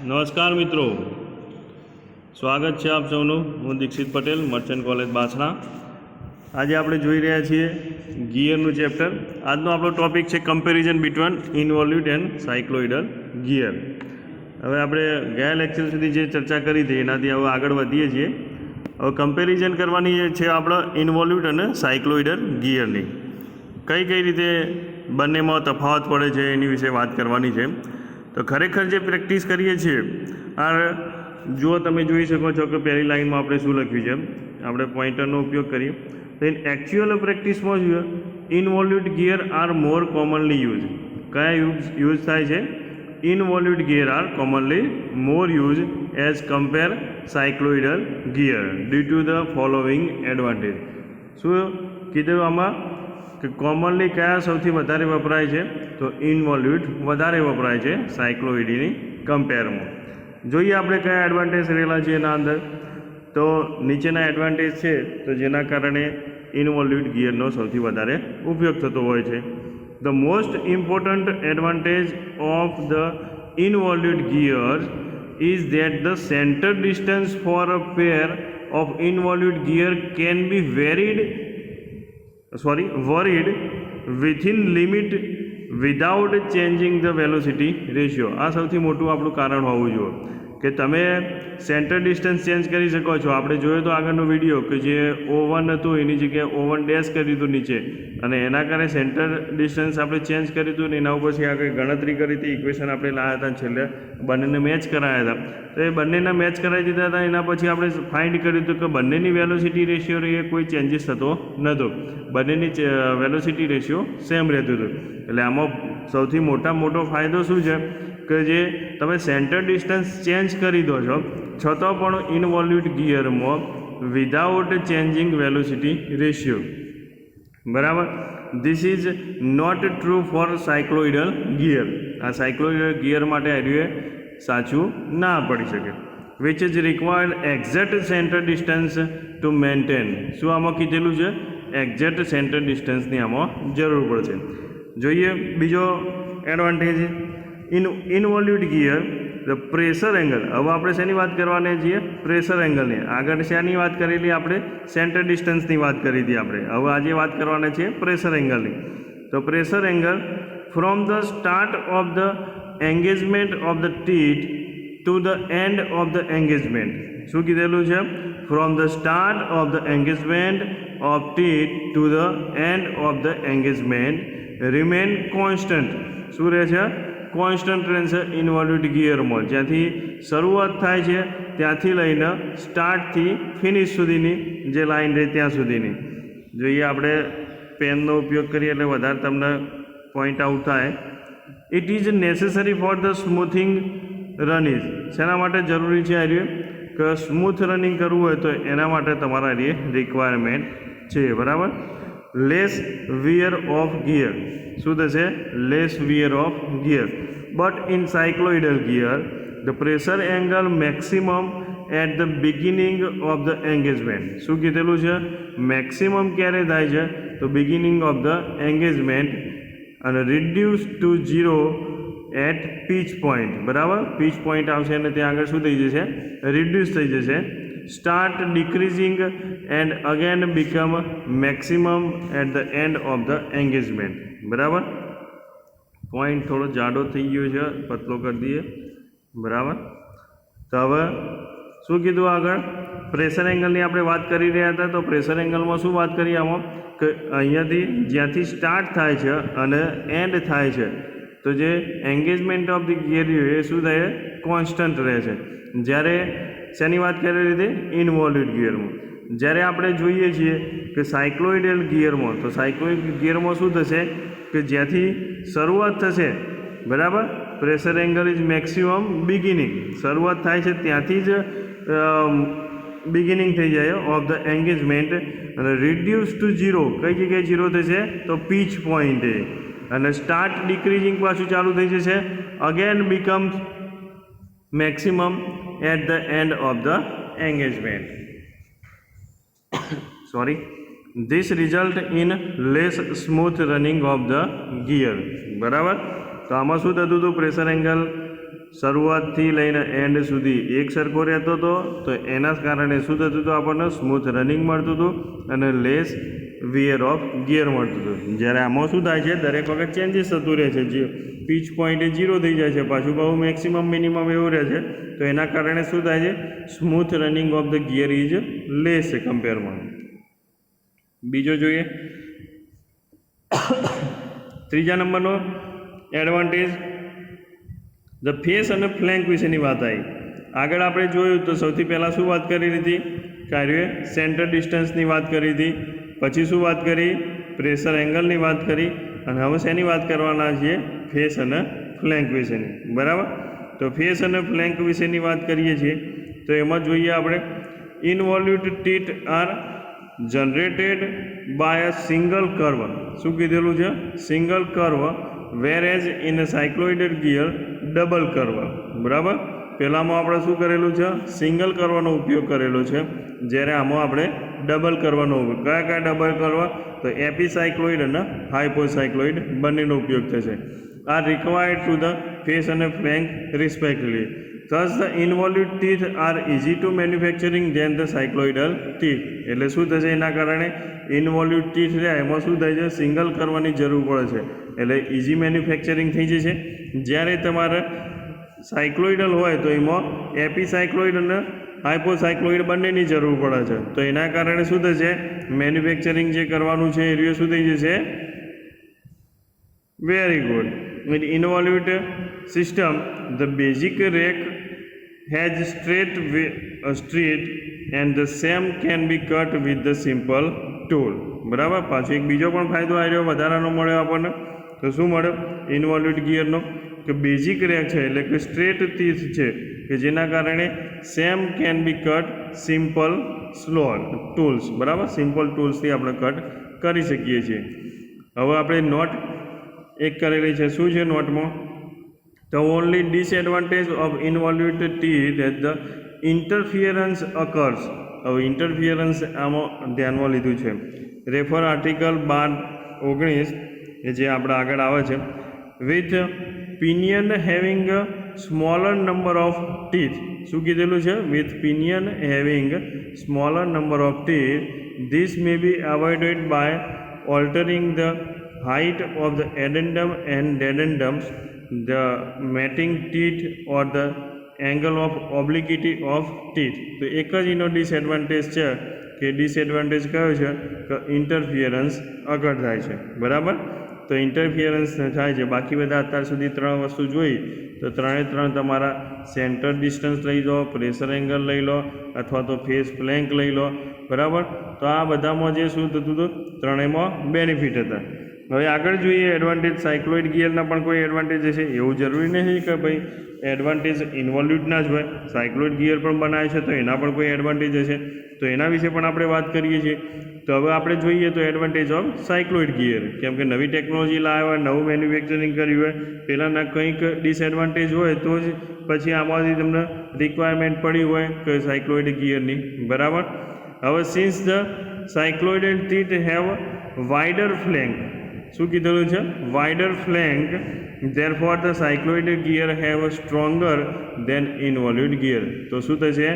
નમસ્કાર મિત્રો, સ્વાગત છે આપ સૌનું. હું દીક્ષિત પટેલ, મર્ચન્ટ કોલેજ બાસણા. આજે આપણે જોઈ રહ્યા છીએ ગિયરનું ચેપ્ટર. આજનો આપણો ટૉપિક છે comparison between involute and cycloidal gear. હવે આપણે ગયા લેક્ચર સુધી જે ચર્ચા કરી હતી એનાથી હવે આગળ વધીએ છીએ. હવે કમ્પેરિઝન કરવાની છે આપણે ઇન્વોલ્યુટ અને સાયક્લોઇડલ ગિયરની. કઈ કઈ રીતે બંનેમાં તફાવત પડે છે એની વિશે વાત કરવાની છે. તો ખરેખર જે પ્રેક્ટિસ કરીએ છીએ આ જો તમે જોઈ શકો છો કે પહેલી લાઇનમાં આપણે શું લખ્યું છે, આપણે પોઇન્ટરનો ઉપયોગ કરીએ તો એકચ્યુઅલ પ્રેક્ટિસમાં જોઈએ involute gear are more commonly use. કયા યુઝ થાય છે? Involute gear are commonly more use as compare cycloidal gear due to the following advantage. શું કીધું આમાં કે કોમનલી કયા સૌથી વધારે વપરાય છે? તો ઇન્વોલ્યુટ વધારે વપરાય છે સાયક્લોઇડની કમ્પેરમાં. જોઈએ આપણે કયા એડવાન્ટેજ રહેલા છે એના અંદર. તો નીચેના એડવાન્ટેજ છે તો જેના કારણે ઇન્વોલ્યુટ ગિયરનો સૌથી વધારે ઉપયોગ થતો હોય છે. The most important advantage of the involute gears is that the center distance for a pair of involute gear can be varied within limit without changing the velocity ratio. આ સૌથી મોટું આપણું કારણ હોવું જોઈએ કે તમે સેન્ટર ડિસ્ટન્સ ચેન્જ કરી શકો છો. આપણે જોયો તો આગળનો વિડીયો કે જે O1 હતું એની જગ્યાએ O1 ડેશ કરી દીધું નીચે, અને એના કારણે સેન્ટર ડિસ્ટન્સ આપણે ચેન્જ કર્યું હતું ને એના ઉપરથી આગળ ગણતરી કરી હતી, ઇક્વેશન આપણે લાવ્યા હતા, છેલ્લે બંનેને મેચ કરાયા હતા. તો એ બંનેના મેચ કરાવી દીધા હતા. એના પછી આપણે ફાઇન્ડ કર્યું હતું કે બંનેની વેલોસિટી રેશિયો એ કોઈ ચેન્જીસ થતો નહોતો, બંનેની વેલોસિટી રેશિયો સેમ રહેતું હતું. એટલે આમાં સૌથી મોટો ફાયદો શું છે કે જે તમે સેન્ટર ડિસ્ટન્સ ચેન્જ કરી દો છો છતાં પણ ઇન્વોલ્યુટ ગિયરમાં વિધાઉટ ચેન્જિંગ વેલોસિટી રેશિયો. બરાબર. This is not true for cycloidal gear. આ સાયક્લોઇડલ ગિયર માટે આ સાચું ના પડી શકે. Which is required exact centre distance to maintain. શું આમાં કીધેલું છે? એક્ઝેક્ટ સેન્ટર ડિસ્ટન્સની આમાં જરૂર પડશે. જોઈએ બીજો advantage involute gear the pressure angle. હવે આપણે શેની વાત કરવાની છીએ? પ્રેશર એંગલની. આગળ શેની વાત કરેલી આપણે? સેન્ટર ડિસ્ટન્સની વાત કરી હતી આપણે. હવે આજે વાત કરવાના છે પ્રેશર એંગલની. તો pressure angle from the start of the engagement of the teeth to the end of the engagement. શું કીધેલું છે? From the start of the engagement of teeth to the end of the engagement remain constant. શું રહે છે? Constant રહેશે involute ગિયરમાં. જ્યાંથી શરૂઆત થાય છે ત્યાંથી લઈને સ્ટાર્ટથી ફિનિશ સુધીની જે લાઈન રહે ત્યાં સુધીની. જોઈએ આપણે પેનનો ઉપયોગ કરીએ એટલે વધારે તમને પોઈન્ટ આઉટ થાય. It is necessary for the smoothing running. શેના માટે જરૂરી છે? આ કે સ્મૂથ રનિંગ કરવું હોય તો એના માટે તમારા રિક્વાયરમેન્ટ છે. બરાબર. Less wear of gear. શું થશે? Less wear of gear. But in cycloidal gear the pressure angle maximum at the beginning of the engagement. શું કીધેલું છે? મેક્સિમમ ક્યારે થાય છે? તો બિગિનિંગ ઓફ ધ એંગેજમેન્ટ, અને reduce to 0 at pitch point. બરાબર. પીચ પોઈન્ટ આવશે અને ત્યાં આગળ શું થઈ જશે? રિડ્યુસ થઈ જશે. Start decreasing and again become maximum at the end of the engagement. બરાબર. પોઈન્ટ થોડો જાડો થઈ ગયો છે, પતલો કરી દઈએ. બરાબર. તો હવે શું કીધું આગળ? પ્રેશર એંગલની આપણે વાત કરી રહ્યા હતા. તો પ્રેશર એંગલમાં શું વાત કરીએ આમાં કે અહીંયાથી જ્યાંથી સ્ટાર્ટ થાય છે અને એન્ડ થાય છે તો જે એંગેજમેન્ટ ઓફ ધ ગિયર એ શું થાય? કોન્સ્ટન્ટ રહે છે. જ્યારે શેની વાત કરી હતી? ઇન્વોલ્યુટ ગિયરમાં. જ્યારે આપણે જોઈએ છીએ કે સાયક્લોઇડલ ગિયરમાં, તો સાયક્લોઇડ ગિયરમાં શું થશે કે જ્યાંથી શરૂઆત થશે, બરાબર, pressure angle is maximum beginning. શરૂઆત થાય છે ત્યાંથી જ બિગિનિંગ થઈ જાય ઓફ ધ એંગેજમેન્ટ, અને રિડ્યુસ ટુ 0. કઈ જગ્યાએ 0 થશે? તો પીચ પોઈન્ટે. અને સ્ટાર્ટ ડિક્રીઝિંગ પાછું ચાલુ થઈ જશે. Again becomes maximum at the end of the engagement. Sorry. This result in less smooth running of the gear. બરાબર. તો આમાં શું થતું હતું? પ્રેશર એંગલ શરૂઆતથી લઈને એન્ડ સુધી એક સરખો રહેતો હતો, તો એના કારણે શું થતું હતું, આપણને સ્મૂથ રનિંગ મળતું હતું અને લેસ વિયર ઓફ ગિયર મળતું હતું. જ્યારે આમાં શું થાય છે, દરેક વખત ચેન્જીસ થતું રહે છે, જે પીચ પોઈન્ટ 0 થઈ જાય છે, પાછું બહુ મેક્સિમમ મિનિમમ એવું રહે છે, તો એના કારણે શું થાય છે, smooth running of the gear is less કમ્પેરમાં. બીજો જોઈએ, ત્રીજા નંબરનો એડવાન્ટેજ ધ ફેસ અને ફ્લેન્ક વિશેની વાત આવી. આગળ આપણે જોયું તો સૌથી પહેલાં શું વાત કરી હતી, કાર્ય સેન્ટર ડિસ્ટન્સની વાત કરી હતી, પછી શું વાત કરી, પ્રેશર એંગલની વાત કરી, અને હવે શેની વાત કરવાના છીએ, ફેસ અને ફ્લેન્ક વિશેની. બરાબર, તો ફેસ અને ફ્લેન્ક વિશેની વાત કરીએ છીએ તો એમાં જોઈએ આપણે, involute teeth are generated by a single curve. શું કીધેલું છે, single curve, where as in cycloidal gear double curve. બરાબર, પહેલાંમાં આપણે શું કરેલું છે, સિંગલ કર્વનો ઉપયોગ કરેલો છે, જ્યારે આમાં આપણે ડબલ કર્વનો ઉપયોગ. કયા કયા ડબલ કર્વ, તો એપીસાયક્લોઇડ અને હાઇપોસાયક્લોઇડ બંનેનો ઉપયોગ થશે. Are required to the face અને flank respectively. Thus the involute teeth are easy to manufacturing then the cycloidal teeth. એટલે શું થશે, એના કારણે ઇનવોલ્યુટ ટીથ રહ્યા એમાં શું થાય છે, સિંગલ કરવાની જરૂર પડે છે, એટલે ઇઝી મેન્યુફેક્ચરિંગ થઈ જશે. જ્યારે તમારે સાયક્લોઇડલ હોય તો એમાં એપીસાયક્લોઇડ અને હાઇપોસાયક્લોઇડ બંનેની જરૂર પડે છે, તો એના કારણે શું થશે, મેન્યુફેક્ચરિંગ જે કરવાનું છે એ શું થઈ જશે, very good. With involute system the basic rack has straight and the same can be cut with the simple tool. બરાબર, પાછો એક બીજો પણ ફાયદો આવ્યો વધારાનો મળ્યો આપણને. તો શું મળ્યો, ઇનવોલ્યુટ ગિયરનો, કે બેઝિક રેક છે એટલે કે સ્ટ્રેટ ટીથ છે, કે જેના કારણે same can be cut simple tools. બરાબર, સિમ્પલ ટૂલ્સથી આપણે કટ કરી શકીએ છીએ. હવે આપણે નોટ એક કરેલી છે, શું છે નોટમાં, the only disadvantage of involute teeth at the interference occurs. હવે ઇન્ટરફિયરન્સ આમાં ધ્યાનમાં લીધું છે, રેફર આર્ટિકલ 12-19 એ જે આપણે આગળ આવે છે. With pinion having smaller number of teeth. શું કીધેલું છે, with pinion having smaller number of teeth, this may be avoided by altering the height of the addendum and dedendums, the mating teeth or the angle of obliquity of teeth. તો એક જ એનો disadvantage છે, કે disadvantage કયો છે, કે interference આગળ થાય છે. બરાબર, તો ઇન્ટરફિયરન્સ થાય છે. બાકી બધા અત્યાર સુધી 3 વસ્તુ જોઈ, તો 3 તમારા સેન્ટર ડિસ્ટન્સ લઈ લો, પ્રેશર એંગલ લઈ લો, અથવા તો ફેસ ફ્લેન્ક લઈ લો. બરાબર, તો આ બધામાં જે શું થતું હતું, ત્રણેયમાં બેનિફિટ હતા. હવે આગળ જોઈએ એડવાન્ટેજ. સાયક્લોઇડ ગિયરના પણ કોઈ એડવાન્ટેજ હશે, એવું જરૂરી નથી કે ભાઈ એડવાન્ટેજ ઇન્વોલ્યુટના જ હોય, સાયક્લોઇડ ગિયર પણ બનાવે છે તો એના પણ કોઈ એડવાન્ટેજ હશે, તો એના વિશે પણ આપણે વાત કરીએ છીએ. તો હવે આપણે જોઈએ તો એડવાન્ટેજ ઓફ સાયક્લોઇડ ગિયર, કેમ કે નવી ટેકનોલોજી લાવ્યા હોય, નવું મેન્યુફેક્ચરિંગ કર્યું હોય, પહેલાંના કંઈક ડિસએડવાન્ટેજ હોય તો જ પછી આમાંથી તમને રિક્વાયરમેન્ટ પડી હોય કે સાયક્લોઇડ ગિયરની. બરાબર, હવે since the cycloidal teeth have wider flank. શું કીધેલું છે, wider flank, therefore the cycloid gear have stronger than involute gear. તો શું થશે,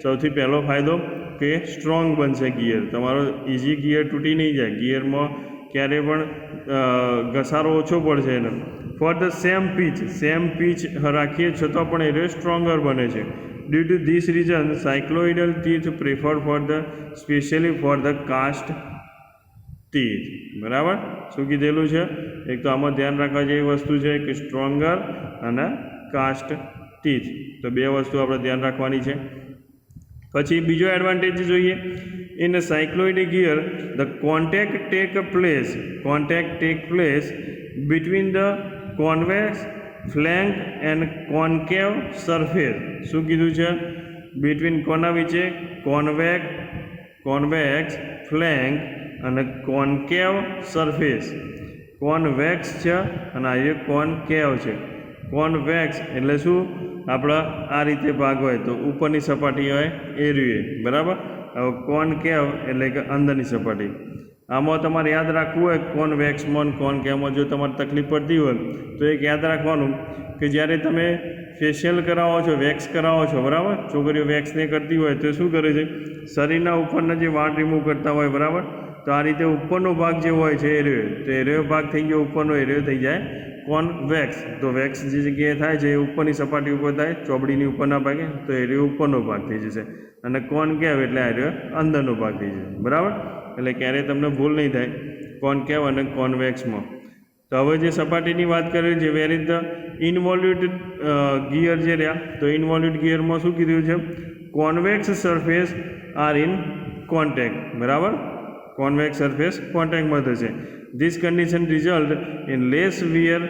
સૌથી પહેલો ફાયદો કે સ્ટ્રોંગ બનશે ગિયર, તમારો ઇઝી ગિયર તૂટી નહીં જાય, ગિયરમાં ક્યારેય પણ ઘસારો ઓછો પડશે એનો. ફોર ધ સેમ પીચ રાખીએ છતાં પણ એ સ્ટ્રોંગર બને છે. Due to this reason cycloidal teeth preferred for the specially for the cast teeth. બરાબર, શું કીધેલું છે, એક તો આમાં ધ્યાન રાખવા જેવી વસ્તુ છે કે સ્ટ્રોંગર અને કાસ્ટ ટીથ, તો 2 વસ્તુ આપણે ધ્યાન રાખવાની છે. પછી બીજો એડવાન્ટેજ જોઈએ, in cycloid gear the contact take place between the convex flank and concave surface. શું કીધું છે, બિટવીન કોના વિશે, કોન્વેક્સ ફ્લેન્ક અને કોન્કેવ સરફેસ. કોન્વેક્સ છે અને આ કોન્કેવ છે. કોન્વેક્સ એટલે શું, આપણા આ રીતે ભાગ હોય તો ઉપરની સપાટી હોય એ રીતે. બરાબર, હવે કોન્કેવ એટલે કે અંદરની સપાટી. આમાં તમારે યાદ રાખવું હોય કોન્વેક્સમાં કોન્કેવમાં જો તમારે તકલીફ પડતી હોય તો એક યાદ રાખવાનું કે જ્યારે તમે ફેશિયલ કરાવો છો, વેક્સ કરાવો છો, બરાબર, છોકરીઓ વેક્સ ને કરતી હોય તો શું કરે છે, શરીરના ઉપરના જે વાળ રિમૂવ કરતા હોય, બરાબર, તો આ રીતે ઉપરનો ભાગ જે હોય છે એ રહ્યો, તો એ રહ્યો ભાગ થઈ ગયો ઉપરનો, એ રહ્યો થઈ જાય કોનવેક્સ. તો વેક્સ જે જગ્યાએ થાય છે એ ઉપરની સપાટી ઉપર થાય, ચોબડીની ઉપરના ભાગે, તો એ રહ્યો ઉપરનો ભાગ થઈ જશે. અને કોનકેવ એટલે આ રહ્યો અંદરનો ભાગ થઈ જશે, બરાબર. એટલે ક્યારેય તમને ભૂલ નહીં થાય કોનકેવ અને કોનવેક્સમાં. તો હવે જે સપાટીની વાત કરેલી છે, where is the involute gear જે રહ્યા, તો ઇન્વોલ્યુટ ગિયરમાં શું કીધું છે, convex surface are in contact, બરાબર, કોન્વેક્સ સરફેસ કોન્ટેક્ટમાં થશે. This condition result in less wear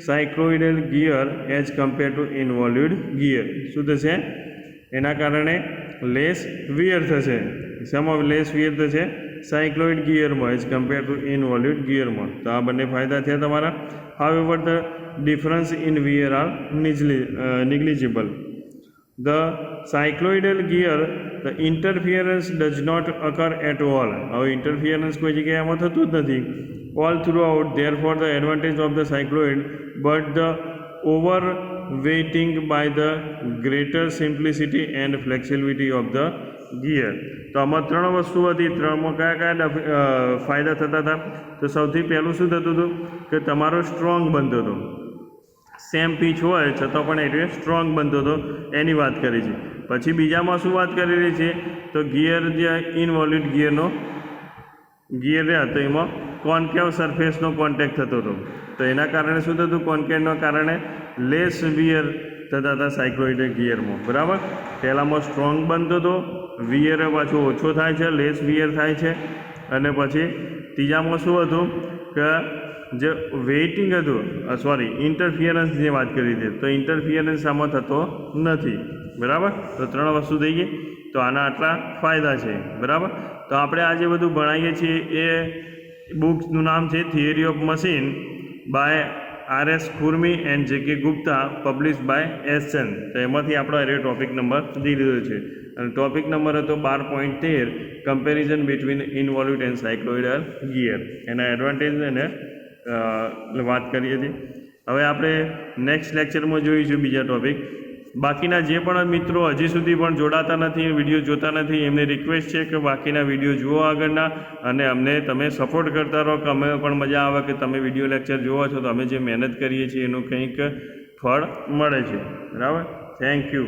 cycloidal gear as compare to involute gear. શું થશે, એના કારણે લેસ વિયર થશે. શેમાં લેસ વિયર થશે, સાયક્લોઇડ ગિયરમાં એઝ કમ્પેર ટુ ઇનવોલ્યુટ ગિયરમાં. તો આ બંને ફાયદા થયા તમારા. However the difference in wear are negligible. The cycloidal gear, the interference does not occur at all. હવે ઇન્ટરફિયરન્સ કોઈ જગ્યાએ આમાં થતું જ નથી. All throughout, therefore the advantage of the cycloid, but the overweighting by the greater simplicity and flexibility of the gear. તો આમાં ત્રણ વસ્તુ હતી. ત્રણમાં કયા કયા ફાયદા થતા હતા, તો સૌથી પહેલું શું થતું હતું કે તમારો સ્ટ્રોંગ બનતો હતો. સેમ પીચ હોય છતાં પણ એટલે સ્ટ્રોંગ બનતો હતો, એની વાત કરી છે. પછી બીજામાં શું વાત કરેલી છે, તો ગિયર જે ઇનવોલ્યુટ ગિયરનો ગિયર રહ્યા તો એમાં કોન્કેવ સરફેસનો કોન્ટેક્ટ થતો હતો. તો એના કારણે શું થતું, કોન્કેવના કારણે લેસ વિયર થતા હતા સાયક્લોઇડ ગિયરમાં, બરાબર. પહેલાંમાં સ્ટ્રોંગ બનતો હતો, વિયર પાછું ઓછો થાય છે, લેસ વિયર થાય છે. અને પછી ત્રીજામાં શું હતું કે જે વેઇટિંગ હતું, ઇન્ટરફિયરન્સની વાત કરી હતી, તો ઇન્ટરફિયરન્સ આમાં થતો નથી, બરાબર. તો ત્રણ વસ્તુ થઈ ગઈ. તો આના આટલા ફાયદા છે, બરાબર. તો આપણે આ જે બધું ભણાવીએ છીએ એ બુકનું નામ છે theory of machine by R.S. Khurmi and J.K. Gupta, publish by S. Chand. તો એમાંથી આપણો એ ટોપિક નંબર દીધો છે. અને ટોપિક નંબર હતો 12.13, comparison between ઇનવોલ્યુટ and cycloidal gear. એના એડવાન્ટેજ અને વાત કરી હતી. હવે આપણે નેક્સ્ટ લેક્ચરમાં જોઈશું બીજા ટોપિક. બાકીના જે પણ મિત્રો હજી સુધી પણ જોડાતા નથી, વિડીયો જોતા નથી, એમને રિક્વેસ્ટ છે કે બાકીના વિડીયો જુઓ આગળના, અને અમને તમે સપોર્ટ કરતા રહો, કે અમે પણ મજા આવે કે તમે વિડીયો લેક્ચર જોવો છો તો અમે જે મહેનત કરીએ છીએ એનું કંઈક ફળ મળે છે, બરાબર. Thank you.